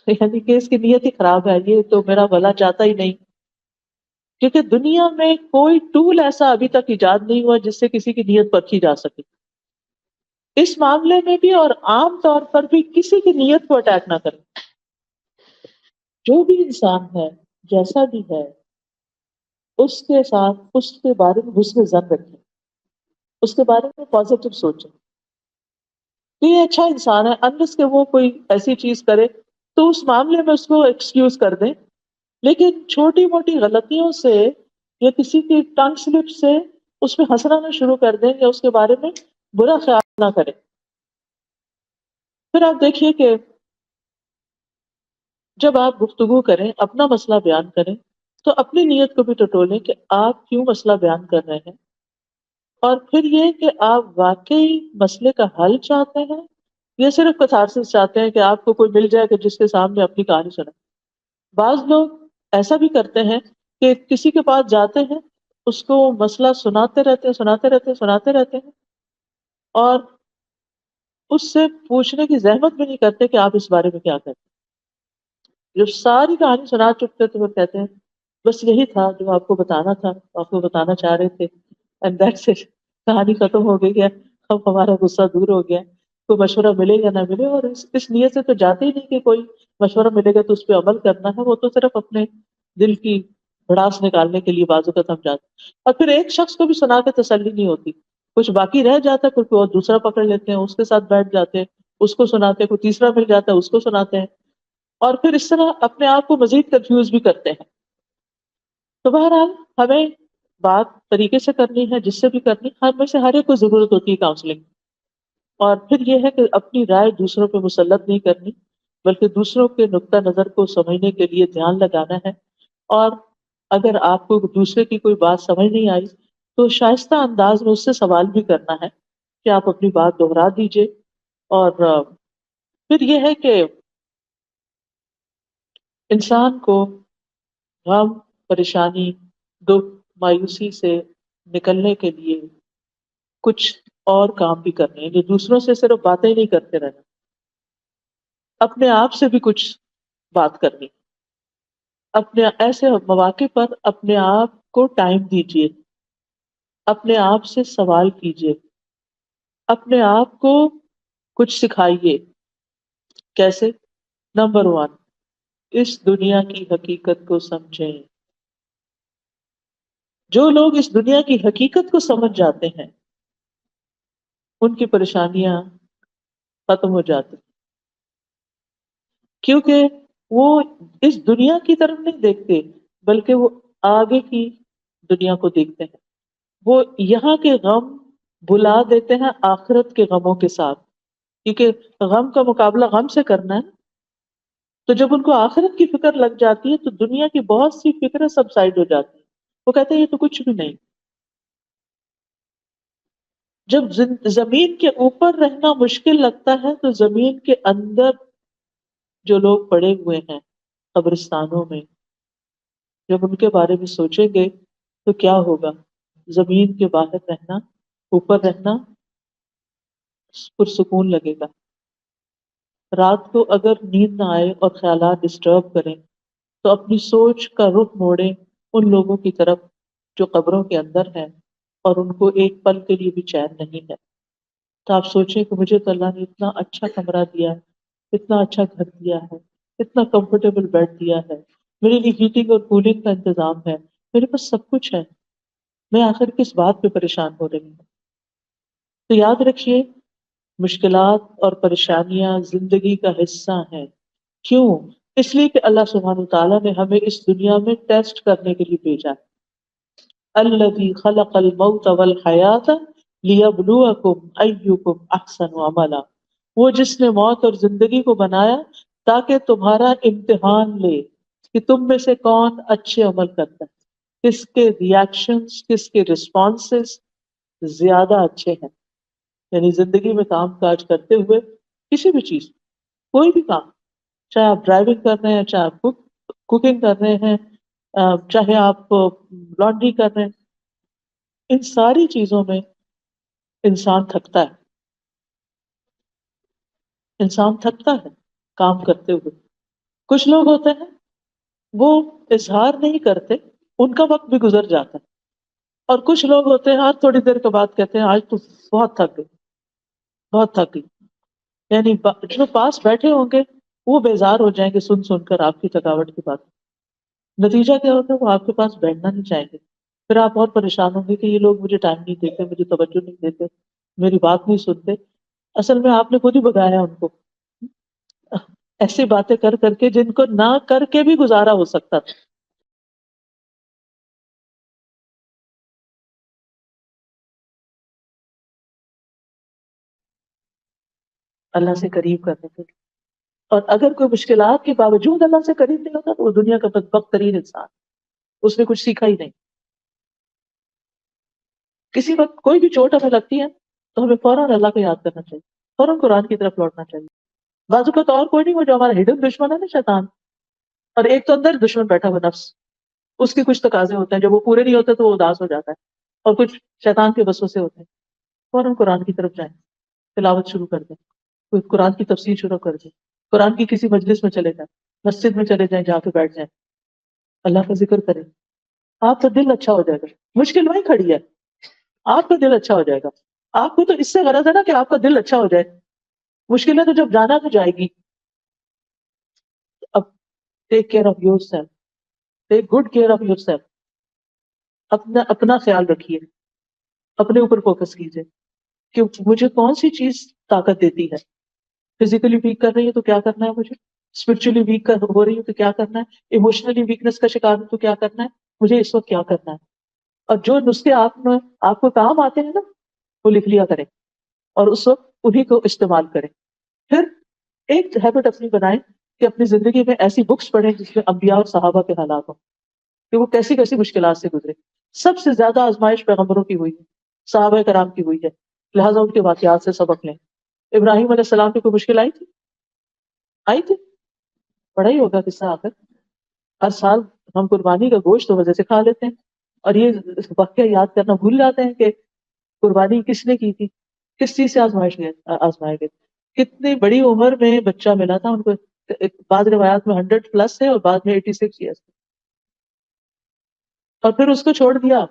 یعنی کہ اس کی نیت ہی خراب ہے، یہ تو میرا بھلا چاہتا ہی نہیں، کیونکہ دنیا میں کوئی ٹول ایسا ابھی تک ایجاد نہیں ہوا جس سے کسی کی نیت پرکھی جا سکے۔ اس معاملے میں بھی اور عام طور پر بھی کسی کی نیت کو اٹیک نہ کریں۔ جو بھی انسان ہے، جیسا بھی ہے، اس کے ساتھ اس کے بارے میں حسن ظن رکھیں، اس کے بارے میں پازیٹیو سوچیں کہ یہ اچھا انسان ہے، انلس کہ وہ کوئی ایسی چیز کرے تو اس معاملے میں اس کو ایکسکیوز کر دیں، لیکن چھوٹی موٹی غلطیوں سے یا کسی کی ٹنگ سلپ سے اس میں ہنسنا نہ شروع کر دیں یا اس کے بارے میں برا خیال نہ کریں۔ پھر آپ دیکھیے کہ جب آپ گفتگو کریں، اپنا مسئلہ بیان کریں، تو اپنی نیت کو بھی ٹٹولیں کہ آپ کیوں مسئلہ بیان کر رہے ہیں، اور پھر یہ کہ آپ واقعی مسئلے کا حل چاہتے ہیں یا صرف کتھارسس چاہتے ہیں کہ آپ کو کوئی مل جائے کہ جس کے سامنے اپنی کہانی سنائے۔ بعض لوگ ایسا بھی کرتے ہیں کہ کسی کے پاس جاتے ہیں، اس کو مسئلہ سناتے رہتے ہیں، سناتے رہتے ہیں، سناتے رہتے ہیں، اور اس سے پوچھنے کی زحمت بھی نہیں کرتے کہ آپ اس بارے میں کیا کہتے ہیں۔ جب ساری کہانی سنا چکتے تو وہ کہتے ہیں بس یہی تھا جو آپ کو بتانا تھا، آپ کو بتانا چاہ رہے تھے، اینڈ دیٹس اٹ، کہانی ختم ہو گئی ہے، اب ہمارا غصہ دور ہو گیا۔ کوئی مشورہ ملے یا نہ ملے، اور اس نیت سے تو جاتے ہی نہیں کہ کوئی مشورہ ملے گا تو اس پہ عمل کرنا ہے، وہ تو صرف اپنے دل کی بھڑاس نکالنے کے لیے بازو کا تھم جاتے ہیں۔ اور پھر ایک شخص کو بھی سنا کے تسلی نہیں ہوتی، کچھ باقی رہ جاتا ہے، کوئی اور دوسرا پکڑ لیتے ہیں، اس کے ساتھ بیٹھ جاتے ہیں، اس کو سناتے ہیں، کوئی تیسرا مل جاتا ہے، اس کو سناتے ہیں، اور پھر اس طرح اپنے آپ کو مزید کنفیوز بھی کرتے ہیں۔ تو بہرحال ہمیں بات طریقے سے کرنی ہے، جس سے بھی کرنی، ہر میں سے ہر ایک کو ضرورت ہوتی ہے کاؤنسلنگ، اور پھر یہ ہے کہ اپنی رائے دوسروں پہ مسلط نہیں کرنی، بلکہ دوسروں کے نقطہ نظر کو سمجھنے کے لیے دھیان لگانا ہے، اور اگر آپ کو دوسرے کی کوئی بات سمجھ نہیں آئی تو شائستہ انداز میں اس سے سوال بھی کرنا ہے کہ آپ اپنی بات دوہرا دیجئے۔ اور پھر یہ ہے کہ انسان کو غم، پریشانی، دکھ، مایوسی سے نکلنے کے لیے کچھ اور کام بھی کرنے ہیں، جو دوسروں سے صرف باتیں نہیں کرتے رہنا، اپنے آپ سے بھی کچھ بات کرنی۔ اپنے ایسے مواقع پر اپنے آپ کو ٹائم دیجیے، اپنے آپ سے سوال کیجیے، اپنے آپ کو کچھ سکھائیے۔ کیسے؟ نمبر 1، اس دنیا کی حقیقت کو سمجھیں۔ جو لوگ اس دنیا کی حقیقت کو سمجھ جاتے ہیں ان کی پریشانیاں ختم ہو جاتی، کیونکہ وہ اس دنیا کی طرف نہیں دیکھتے بلکہ وہ آگے کی دنیا کو دیکھتے ہیں۔ وہ یہاں کے غم بھلا دیتے ہیں آخرت کے غموں کے ساتھ، کیونکہ غم کا مقابلہ غم سے کرنا ہے۔ تو جب ان کو آخرت کی فکر لگ جاتی ہے تو دنیا کی بہت سی فکریں سب سائڈ ہو جاتی ہیں، وہ کہتے ہیں یہ تو کچھ بھی نہیں۔ جب زمین کے اوپر رہنا مشکل لگتا ہے تو زمین کے اندر جو لوگ پڑے ہوئے ہیں قبرستانوں میں، جب ان کے بارے میں سوچیں گے تو کیا ہوگا؟ زمین کے باہر رہنا، اوپر رہنا پرسکون لگے گا۔ رات کو اگر نیند نہ آئے اور خیالات ڈسٹرب کریں تو اپنی سوچ کا رخ موڑیں ان لوگوں کی طرف جو قبروں کے اندر ہیں اور ان کو ایک پل کے لیے بھی چین نہیں ہے۔ تو آپ سوچیں کہ مجھے تو اللہ نے اتنا اچھا کمرہ دیا ہے، اتنا اچھا گھر دیا ہے، اتنا کمفرٹیبل بیڈ دیا ہے، میرے لیے ہیٹنگ اور کولنگ کا انتظام ہے، میرے پاس سب کچھ ہے، میں آخر کس بات پہ پریشان ہو رہی ہوں؟ تو یاد رکھیے مشکلات اور پریشانیاں زندگی کا حصہ ہیں. کیوں؟ اس لیے کہ اللہ سبحانہ تعالیٰ نے ہمیں اس دنیا میں ٹیسٹ کرنے کے لیے بھیجا ہے. الذی خلق الموت والحیات لیبلوکم ایکم احسن عملا. وہ جس نے موت اور زندگی کو بنایا تاکہ تمہارا امتحان لے کہ تم میں سے کون اچھے عمل کرتا ہے، کس کے ریاکشنز، کس کے رسپانسز زیادہ اچھے ہیں. یعنی زندگی میں کام کاج کرتے ہوئے کسی بھی چیز، کوئی بھی کام، چاہے آپ ڈرائیونگ کر رہے ہیں، چاہے آپ کوکنگ کر رہے ہیں، چاہے آپ لانڈری کر رہے ہیں، ان ساری چیزوں میں انسان تھکتا ہے. انسان تھکتا ہے کام کرتے ہوئے. کچھ لوگ ہوتے ہیں وہ اظہار نہیں کرتے، ان کا وقت بھی گزر جاتا ہے. اور کچھ لوگ ہوتے ہیں ہر تھوڑی دیر کے بعد کہتے ہیں آج تو بہت تھک گئی، بہت تھک گئی. یعنی جو پاس بیٹھے ہوں گے وہ بیزار ہو جائیں گے سن سن کر آپ کی تھکاوٹ کی بات. نتیجہ کیا ہوتا ہے؟ وہ آپ کے پاس بیٹھنا نہیں چاہیں گے. پھر آپ بہت پریشان ہوں گے کہ یہ لوگ مجھے ٹائم نہیں دیتے، مجھے توجہ نہیں دیتے، میری بات نہیں سنتے. اصل میں آپ نے خود ہی بگایا ان کو ایسی باتیں کر کر کے جن کو نہ کر کے بھی گزارا ہو سکتا تھا. اللہ سے قریب کرنے کے لیے. اور اگر کوئی مشکلات کے باوجود اللہ سے قریب نہیں ہوتا تو وہ دنیا کا بدبخت ترین انسان، اس نے کچھ سیکھا ہی نہیں. کسی وقت کوئی بھی چوٹ ہمیں لگتی ہے تو ہمیں فوراً اللہ کو یاد کرنا چاہیے، فوراً قرآن کی طرف لوٹنا چاہیے. بازو کا تو اور کوئی نہیں، وہ جو ہمارا ہڈن دشمن ہے نا، شیطان. اور ایک تو اندر دشمن بیٹھا ہوا نفس، اس کے کچھ تقاضے ہوتے ہیں، جب وہ پورے نہیں ہوتے تو وہ اداس ہو جاتا ہے. اور کچھ شیطان کے وسوسے ہوتے ہیں. فوراً قرآن کی طرف جائیں، تلاوت شروع کر دیں، کوئی قرآن کی تفسیر شروع کر دیں، قرآن کی کسی مجلس میں چلے جائیں، مسجد میں چلے جائیں، جا کے بیٹھ جائیں، اللہ کا ذکر کریں. آپ کا دل اچھا ہو جائے گا. مشکل وہیں کھڑی ہے، آپ کا دل اچھا ہو جائے گا. آپ کو تو اس سے غرض ہے نا کہ آپ کا دل اچھا ہو جائے. مشکلیں تو جب جانا تو جائے گی. اب take care of your self, take good care of your self. اپنا خیال رکھیے، اپنے اوپر فوکس کیجیے کہ مجھے کون سی چیز طاقت دیتی ہے. فزیکلی ویک کر رہی ہے تو کیا کرنا ہے مجھے، اسپرچولی ویک ہو رہی ہوں تو کیا کرنا ہے، ایموشنلی ویکنس کا شکار ہوں تو کیا کرنا ہے، مجھے اس وقت کیا کرنا ہے. اور جو نسخے آپ کو کام آتے ہیں نا وہ لکھ لیا کریں اور اس وقت انہیں کو استعمال کریں. پھر ایک ہیبٹ اپنی بنائیں کہ اپنی زندگی میں ایسی بکس پڑھیں جس میں انبیاء اور صحابہ کے حالات ہوں کہ وہ کیسی کیسی مشکلات سے گزرے. سب سے زیادہ آزمائش پیغمبروں کی ہوئی ہے، صحابہ کرام کی ہوئی ہے، لہٰذا ان کے واقعات سے سبق لیں. ابراہیم علیہ السلام کی کوئی مشکل آئی تھی؟ آئی تھی؟ پڑھا ہی ہوگا قصہ. آ کر ہر سال ہم قربانی کا گوشت تو وجہ سے کھا لیتے ہیں اور یہ واقعہ یاد کرنا بھول جاتے ہیں کہ قربانی کس نے کی تھی، کس چیز سے آزمائے گئے. کتنی بڑی عمر میں بچہ ملا تھا ان کو. بعض روایات میں 100 پلس ہے اور بعد میں 86 ایئرس. اور پھر اس کو چھوڑ دیا،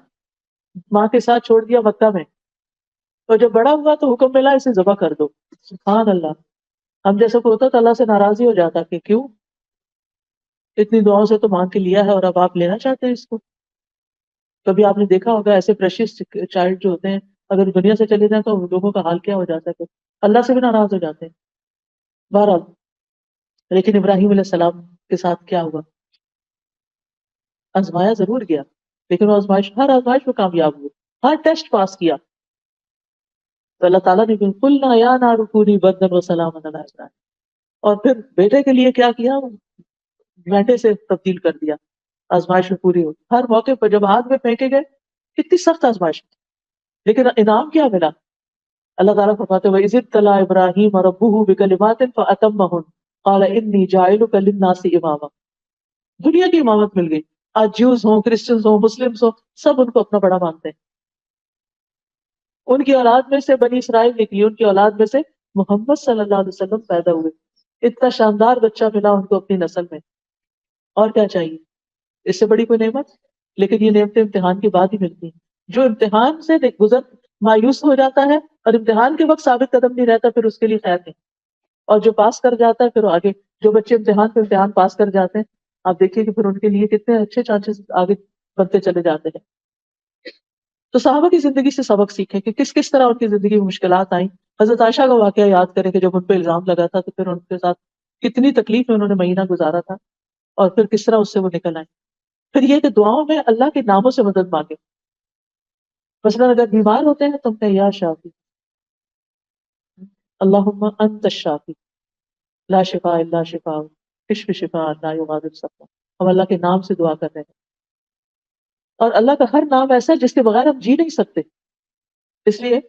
ماں کے ساتھ چھوڑ دیا مکہ میں. اور جب بڑا ہوا تو حکم ملا اسے ذبح کر دو. سبحان اللہ. ہم جیسا کو ہوتا تو اللہ سے ناراضی ہو جاتا کہ کیوں، اتنی دعاؤں سے تو مانگ کے لیا ہے اور اب آپ لینا چاہتے ہیں اس کو. کبھی آپ نے دیکھا ہوگا ایسے پریشیس چائلڈ جو ہوتے ہیں اگر دنیا سے چلے جائیں تو لوگوں کا حال کیا ہو جاتا ہے، اللہ سے بھی ناراض ہو جاتے ہیں. بہرحال لیکن ابراہیم علیہ السلام کے ساتھ کیا ہوا؟ آزمایا ضرور گیا لیکن وہ ہر آزمائش میں کامیاب ہوئے، ہر ٹیسٹ پاس کیا. تو اللہ تعالیٰ نے بالکل نہ یا نہ رکونی بدن و سلام علی ابراہیم. اور پھر بیٹے کے لیے کیا کیا، گھنٹے سے تبدیل کر دیا. آزمائش میں پوری ہو ہر موقع پر جب ہاتھ میں پھینکے گئے کتنی سخت آزمائش تھی لیکن انعام کیا ملا. اللہ تعالیٰ فرماتے ہیں وَإِذِ ابْتَلَىٰ إِبْرَاهِيمَ رَبُّهُ بِكَلِمَاتٍ فَأَتَمَّهُنَّ قَالَ إِنِّي جَاعِلُكَ لِلنَّاسِ إِمَامًا. دنیا کی امامت مل گئی. آج جیوز ہوں، کرسچنز ہوں، مسلمز ہوں، سب ان کو اپنا بڑا مانتے ہیں. ان کی اولاد میں سے بنی اسرائیل نکلی، ان کی اولاد میں سے محمد صلی اللہ علیہ وسلم پیدا ہوئے. اتنا شاندار بچہ ملا ان کو اپنی نسل میں. اور کیا چاہیے اس سے بڑی کوئی نعمت؟ لیکن یہ نعمتیں امتحان کے بعد ہی ملتی ہیں. جو امتحان سے گزر مایوس ہو جاتا ہے اور امتحان کے وقت ثابت قدم نہیں رہتا پھر اس کے لیے خیر نہیں. اور جو پاس کر جاتا ہے پھر آگے، جو بچے امتحان پہ امتحان پاس کر جاتے ہیں آپ دیکھیے کہ پھر ان کے لیے کتنے اچھے چانسز آگے بڑھتے چلے جاتے ہیں. تو صحابہ کی زندگی سے سبق سیکھیں کہ کس کس طرح ان کی زندگی میں مشکلات آئیں حضرت عائشہ کا واقعہ یاد کریں کہ جب ان پہ الزام لگا تھا تو پھر ان کے ساتھ کتنی تکلیف میں انہوں نے مہینہ گزارا تھا اور پھر کس طرح اس سے وہ نکل آئے. پھر یہ کہ دعاؤں میں اللہ کے ناموں سے مدد مانگے. مثلا اگر بیمار ہوتے ہیں تو ہم کہیں یا شافی، اللہم انت الشافی لا شفاء الا شفاء اشف شفاء لا یغادر سقما. ہم اللہ کے نام سے دعا کر رہے ہیں، اور اللہ کا ہر نام ایسا ہے جس کے بغیر ہم جی نہیں سکتے. اس لیے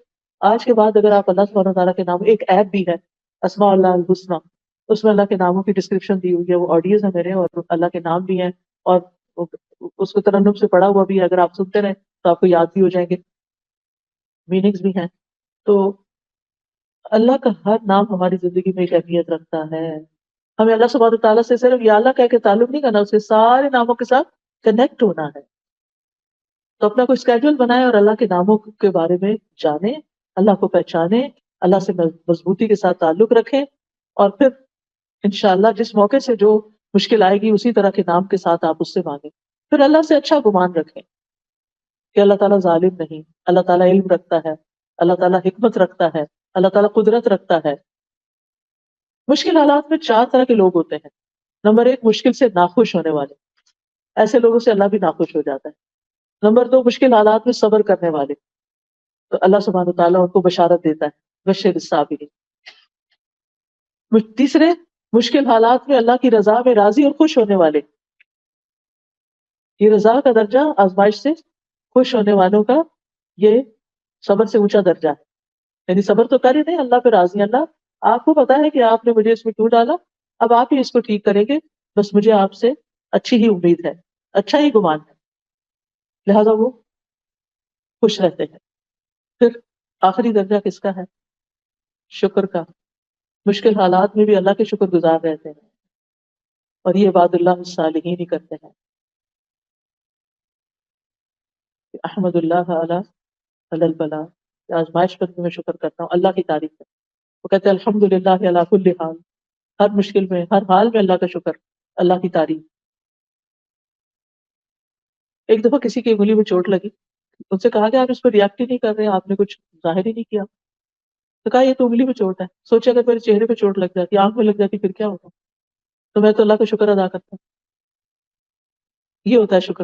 آج کے بعد اگر آپ اللہ سبحانہ تعالیٰ کے نام، ایک ایپ بھی ہے اسماء اللہ الحسنی، اس میں اللہ کے ناموں کی ڈسکرپشن دی ہوئی ہے، وہ آڈیوز ہیں میرے اور اللہ کے نام بھی ہیں، اور اس کو ترنم سے پڑھا ہوا بھی ہے. اگر آپ سنتے رہیں تو آپ کو یاد بھی ہو جائیں گے، میننگز بھی ہیں. تو اللہ کا ہر نام ہماری زندگی میں ایک اہمیت رکھتا ہے. ہمیں اللہ سبحانہ تعالیٰ سے صرف یا اللہ کہہ کے تعلق نہیں کرنا، اس کے سارے ناموں کے ساتھ کنیکٹ ہونا ہے. تو اپنا کوئی اسکیڈول بنائیں اور اللہ کے ناموں کے بارے میں جانیں، اللہ کو پہچانیں، اللہ سے مضبوطی کے ساتھ تعلق رکھیں، اور پھر انشاءاللہ جس موقع سے جو مشکل آئے گی اسی طرح کے نام کے ساتھ آپ اس سے مانگیں. پھر اللہ سے اچھا گمان رکھیں کہ اللہ تعالیٰ ظالم نہیں، اللہ تعالیٰ علم رکھتا ہے، اللہ تعالیٰ حکمت رکھتا ہے، اللہ تعالیٰ قدرت رکھتا ہے. مشکل حالات میں 4 طرح کے لوگ ہوتے ہیں. نمبر 1، مشکل سے ناخوش ہونے والے، ایسے لوگوں سے اللہ بھی ناخوش ہو جاتا ہے. نمبر 2، مشکل حالات میں صبر کرنے والے، تو اللہ سبحانہ تعالیٰ ان کو بشارت دیتا ہے بشر الصابرین. تیسرے، مشکل حالات میں اللہ کی رضا میں راضی اور خوش ہونے والے. یہ رضا کا درجہ آزمائش سے خوش ہونے والوں کا یہ صبر سے اونچا درجہ ہے. یعنی صبر تو کرے نہیں، اللہ پہ راضی. اللہ آپ کو پتا ہے کہ آپ نے مجھے اس میں کیوں ڈالا، اب آپ ہی اس کو ٹھیک کریں گے، بس مجھے آپ سے اچھی ہی امید ہے، اچھا ہی گمان ہے، لہذا وہ خوش رہتے ہیں. پھر آخری درجہ کس کا ہے؟ شکر کا. مشکل حالات میں بھی اللہ کے شکر گزار رہتے ہیں، اور یہ عباد اللہ الصالحین ہی کرتے ہیں. احمد اللہ علی البلا، آزمائش پر بھی میں شکر کرتا ہوں، اللہ کی تعریف ہے. وہ کہتے ہیں الحمد للہ علی کل حال، ہر مشکل میں، ہر حال میں اللہ کا شکر، اللہ کی تعریف. ایک دفعہ کسی کی انگلی میں چوٹ لگی، ان سے کہا کہ آپ اس پہ ریئیکٹ ہی نہیں کر رہے، آپ نے کچھ ظاہر ہی نہیں کیا. تو کہا یہ تو انگلی میں چوٹ ہے، سوچے اگر میرے چہرے پہ چوٹ لگ جاتی، آنکھ میں لگ جاتی، پھر کیا ہوتا؟ تو میں تو اللہ کا شکر ادا کرتا. یہ ہوتا ہے شکر.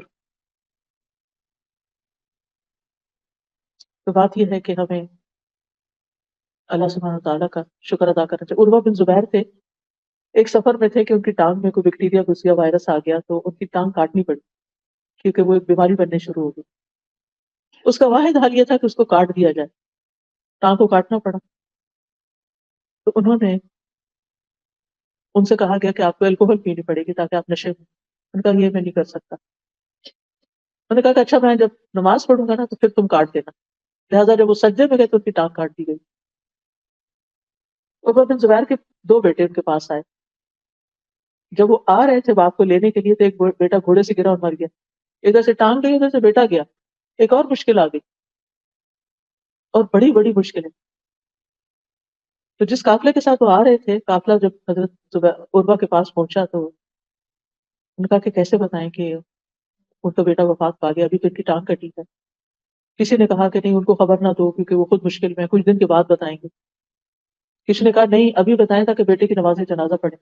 تو بات یہ ہے کہ ہمیں اللہ سبحانہ تعالیٰ کا شکر ادا کرنا چاہیے. عروہ بن زبیر تھے، ایک سفر میں تھے کہ ان کی ٹانگ میں کوئی بیکٹیریا گھس گیا، وائرس آ گیا، تو ان کی ٹانگ کاٹنی پڑی کیونکہ وہ ایک بیماری بننے شروع ہو گئی. اس کا واحد حل یہ تھا کہ اس کو کاٹ دیا جائے، ٹانگ کو کاٹنا پڑا. تو انہوں نے ان سے کہا گیا کہ آپ کو الکوہل پینی پڑے گی تاکہ آپ نشے میں. ان کا یہ میں نہیں کر سکتا. انہوں نے کہا کہ اچھا میں جب نماز پڑھوں گا نا تو پھر تم کاٹ دینا. لہٰذا جب وہ سجدے میں گئے تو ان کی ٹانگ کاٹ دی گئی. عروہ بن زبیر کے 2 بیٹے ان کے پاس آئے. جب وہ آ رہے تھے باپ کو لینے کے لیے تو ایک بیٹا گھوڑے سے گرا اور مر گیا. ادھر سے ٹانگ گئی، ادھر سے بیٹا گیا. ایک اور مشکل آ گئی، اور بڑی بڑی مشکلیں. تو جس قافلے کے ساتھ وہ آ رہے تھے، قافلہ جب حضرت عروہ کے پاس پہنچا تو ان کا کہ کیسے بتائیں کہ ان کا بیٹا وفات پا گیا، ابھی تو ان کی ٹانگ کٹی ہے. کسی نے کہا کہ نہیں ان کو خبر نہ دو کیونکہ وہ خود مشکل میں، کچھ دن کے بعد بتائیں گے. کسی نے کہا نہیں ابھی بتائیں تاکہ بیٹے کی نماز جنازہ پڑھے.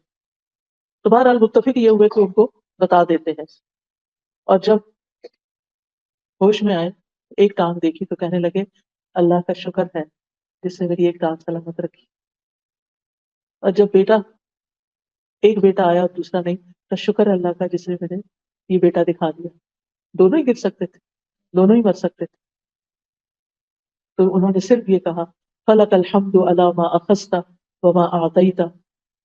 تو بہرحال متفق یہ ہوئے کہ ان کو بتا دیتے ہیں. اور جب ہوش میں آئے، ایک ٹانگ دیکھی تو کہنے لگے اللہ کا شکر ہے جس نے میری ایک ٹانگ سلامت رکھی. اور جب ایک بیٹا آیا اور دوسرا نہیں، تو شکر ہے اللہ کا جس نے مجھے یہ بیٹا دکھا دیا. دونوں ہی گر سکتے تھے، دونوں ہی مر سکتے تھے. تو انہوں نے صرف یہ کہا فلک الحمد علی ما اخذت وما اعطیت،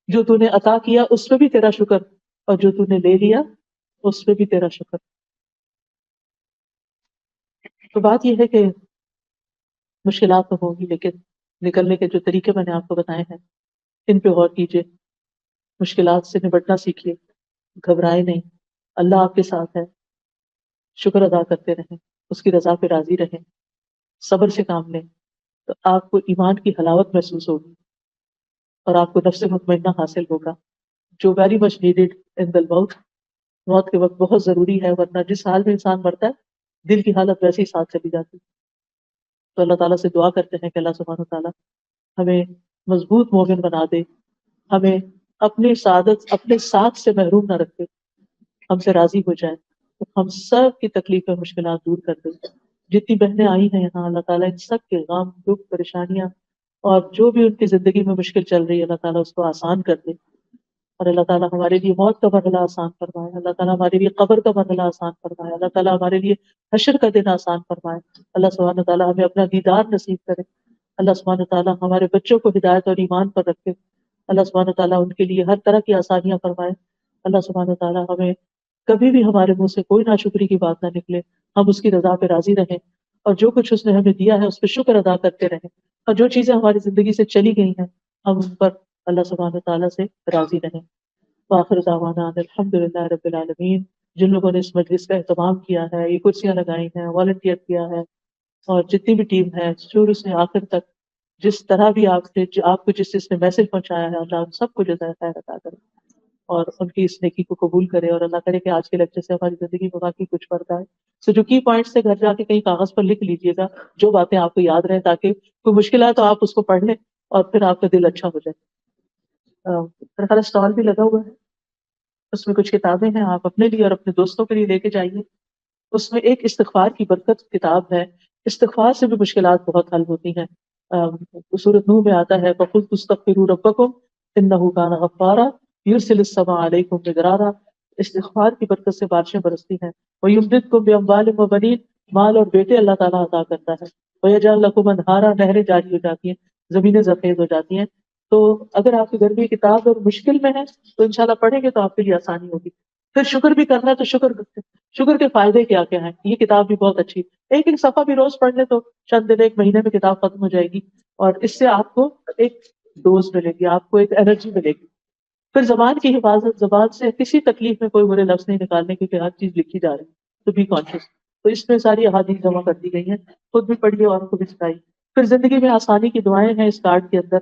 جو تو نے عطا کیا اس پہ بھی تیرا شکر، اور جو تو نے لے لیا اس پہ بھی تیرا شکر. تو بات یہ ہے کہ مشکلات تو ہوں گی، لیکن نکلنے کے جو طریقے میں نے آپ کو بتائے ہیں ان پہ غور کیجیے، مشکلات سے نبٹنا سیکھیے، گھبرائے نہیں، اللہ آپ کے ساتھ ہے. شکر ادا کرتے رہیں، اس کی رضا پہ راضی رہیں، صبر سے کام لیں، تو آپ کو ایمان کی حلاوت محسوس ہوگی اور آپ کو نفس مطمئنہ حاصل ہوگا، جو ویری مچ نیڈیڈ ان دی موت. موت کے وقت بہت ضروری ہے، ورنہ جس حال میں انسان مرتا ہے دل کی حالت ویسے ہی ساتھ چلی جاتی. تو اللہ تعالیٰ سے دعا کرتے ہیں کہ اللہ سبحانہ تعالیٰ ہمیں مضبوط مومن بنا دے، ہمیں اپنی سعادت اپنے ساتھ سے محروم نہ رکھے، ہم سے راضی ہو جائے، ہم سب کی تکلیفیں مشکلات دور کر دے۔ جتنی بہنیں آئی ہیں یہاں، اللہ تعالیٰ ان سب کے غم دکھ پریشانیاں اور جو بھی ان کی زندگی میں مشکل چل رہی ہے اللہ تعالیٰ اس کو آسان کر دے، اور اللہ تعالیٰ ہمارے لیے موت کا مرحلہ آسان فرمائے، اللہ تعالیٰ ہمارے لیے قبر کا مرحلہ آسان فرمائے، اللہ تعالیٰ ہمارے لیے حشر کا دن آسان فرمائے، اللہ سبحانہ تعالیٰ ہمیں اپنا دیدار نصیب کرے، اللہ سبحانہ تعالیٰ ہمارے بچوں کو ہدایت اور ایمان پر رکھے، اللہ سبحانہ تعالیٰ ان کے لیے ہر طرح کی آسانیاں فرمائے، اللہ سبحانہ تعالیٰ ہمیں کبھی بھی ہمارے منہ سے کوئی ناشکری کی بات نہ نکلے، ہم اس کی رضا پہ راضی رہیں، اور جو کچھ اس نے ہمیں دیا ہے اس پہ شکر ادا کرتے رہیں، اور جو چیزیں ہماری زندگی سے چلی گئی ہیں ہم ان پر اللہ سبحانہ تعالیٰ سے راضی رہیں۔ وآخر دعوانا ان الحمد للہ رب العالمین۔ جن لوگوں نے اس مجلس کا اہتمام کیا ہے، یہ کرسیاں لگائی ہیں، والنٹیئر کیا ہے، اور جتنی بھی ٹیم ہے شروع سے آخر تک، جس طرح بھی آپ کو جس نے میسج پہنچایا ہے، اللہ ہم سب کو جزائے خیر عطا کرے اور ان کی اس نیکی کو قبول کرے، اور اللہ کرے کہ آج کے لیکچر سے ہماری زندگی میں واقعی کچھ فرق آئے۔ تو جو کی پوائنٹس سے گھر جا کے کہیں کاغذ پر لکھ لیجیے گا، جو باتیں آپ کو یاد رہیں، تاکہ کوئی مشکل آئے تو آپ اس کو پڑھ لیں اور پھر آپ کا دل اچھا ہو جائے۔ میرا خیال اسٹال بھی لگا ہوا ہے، اس میں کچھ کتابیں ہیں، آپ اپنے لیے اور اپنے دوستوں کے لیے لے کے جائیے۔ اس میں ایک استغفار کی برکت کتاب ہے، استغفار سے بھی مشکلات بہت حل ہوتی ہیں۔ سورۃ نوح میں آتا ہے فَقُلْتُ اسْتَغْفِرُوا رَبَّكُمْ إِنَّهُ كَانَ غَفَّارًا يُرْسِلِ السَّمَاءَ عَلَيْكُمْ مِدْرَارًا۔ استغفار کی برکت سے بارشیں برستی ہیں۔ وَيُمْدِدْكُمْ بِأَمْوَالٍ وَبَنِينَ، مال اور بیٹے اللہ تعالیٰ عطا کرتا ہے۔ وَيَجْعَلْ لَكُمْ أَنْهَارًا، نہریں جاری ہو جاتی ہیں، زمینیں زرخیز ہو جاتی ہیں۔ تو اگر آپ کے گھر میں یہ کتاب اور مشکل میں ہے تو انشاءاللہ پڑھیں گے تو آپ کے لیے آسانی ہوگی۔ پھر شکر بھی کرنا ہے تو شکر کے فائدے کیا کیا ہیں، یہ کتاب بھی بہت اچھی، ایک ایک صفحہ بھی روز پڑھ لیں تو چند دن ایک مہینے میں کتاب ختم ہو جائے گی، اور اس سے آپ کو ایک ڈوز ملے گی، آپ کو ایک انرجی ملے گی۔ پھر زبان کی حفاظت، زبان سے کسی تکلیف میں کوئی برے لفظ نہیں نکالنے، کیونکہ ہر چیز لکھی جا رہی ہے، تو بی کانشیس۔ تو اس میں ساری احادیث جمع کر دی گئی ہیں، خود بھی پڑھیے اور کو بھی سکھائیے۔ پھر زندگی میں آسانی کی دعائیں ہیں اس کارڈ کے اندر،